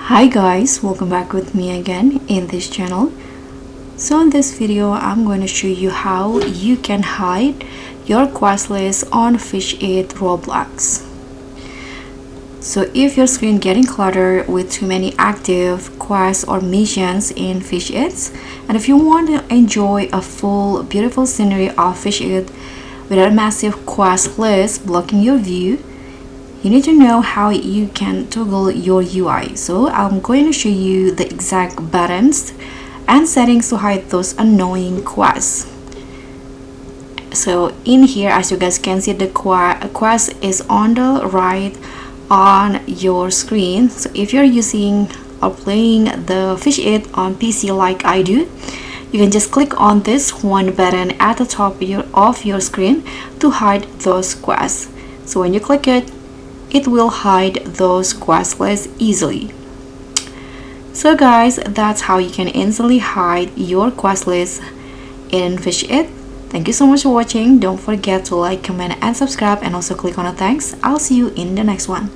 Hi guys, welcome back with me again in this channel. So in this video I'm going to show you how you can hide your quest list on Fish It Roblox. So if your screen getting cluttered with too many active quests or missions in Fish It, and if you want to enjoy a full beautiful scenery of Fish It without a massive quest list blocking your view, you need to know how you can toggle your UI. So I'm going to show you the exact buttons and settings to hide those annoying quests. So in here, as you guys can see, the quest is on the right on your screen. So if you're using or playing the Fish It on PC like I do, you can just click on this one button at the top of your screen to hide those quests. So when you click it, it will hide those quest lists easily. So guys, that's how you can instantly hide your quest list in Fish It. Thank you so much for watching. Don't forget to like, comment and subscribe, and also click on the thanks. I'll see you in the next one.